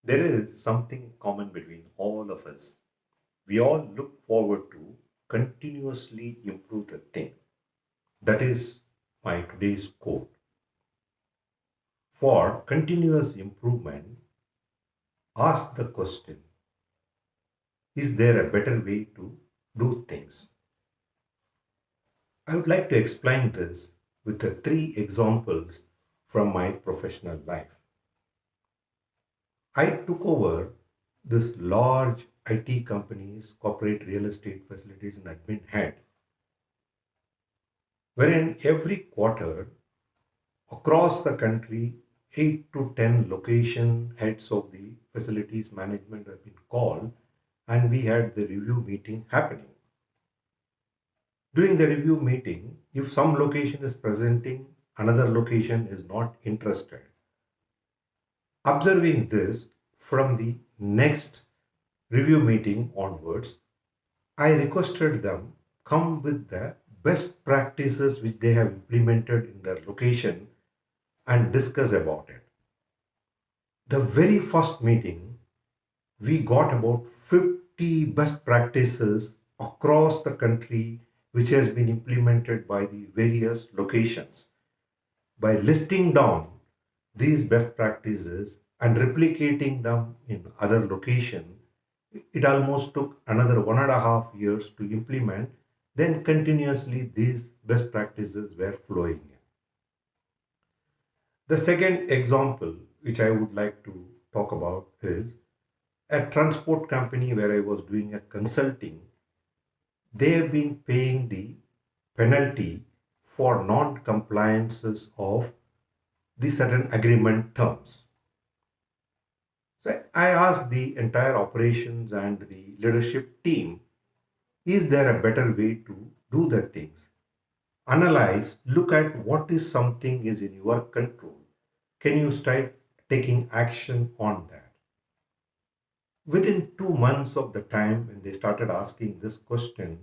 There is something common between all of us. We all look forward to continuously improve the thing. That is my today's quote. For continuous improvement, ask the question, is there a better way to do things? I would like to explain this with the three examples from my professional life. I took over this large IT company's corporate real estate facilities and admin head, wherein every quarter across the country, 8 to 10 location heads of the facilities management have been called, and we had the review meeting happening. During the review meeting, if some location is presenting, another location is not interested. Observing this from the next review meeting onwards, I requested them come with the best practices which they have implemented in their location and discuss about it. The very first meeting, we got about 50 best practices across the country which has been implemented by the various locations. By listing down these best practices and replicating them in other location, it almost took another 1.5 years to implement. Then continuously these best practices were flowing in. The second example which I would like to talk about is a transport company where I was doing a consulting. They have been paying the penalty for non-compliances of the certain agreement terms. So I asked the entire operations and the leadership team, is there a better way to do the things? Analyze, look at what is something is in your control. Can you start taking action on that? Within 2 months of the time when they started asking this question,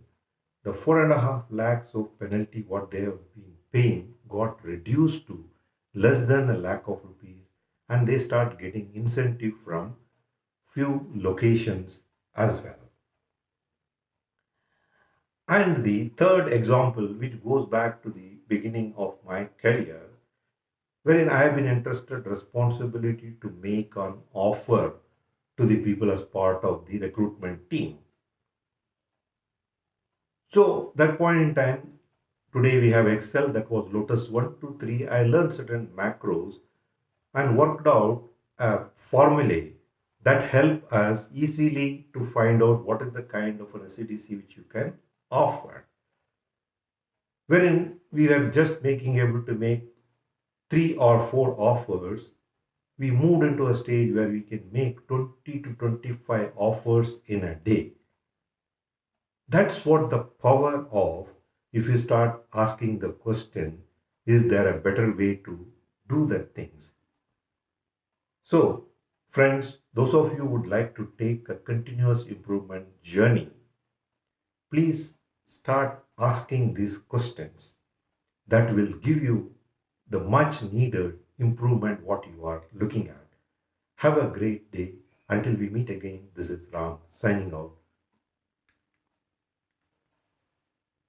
the 4.5 lakhs of penalty what they have been paying got reduced to less than a lakh of rupees, and they start getting incentive from few locations as well. And the third example, which goes back to the beginning of my career, wherein I have been entrusted responsibility to make an offer to the people as part of the recruitment team. So that point in time, today we have Excel that was Lotus 1, 2, 3. I learned certain macros and worked out a formulae that help us easily to find out what is the kind of an SCDC which you can offer. Wherein we were just making able to make 3 or 4 offers, we moved into a stage where we can make 20 to 25 offers in a day. That's what the power of, if you start asking the question, is there a better way to do the things? So, friends, those of you who would like to take a continuous improvement journey, please start asking these questions that will give you the much needed improvement what you are looking at. Have a great day. Until we meet again, this is Ram signing out.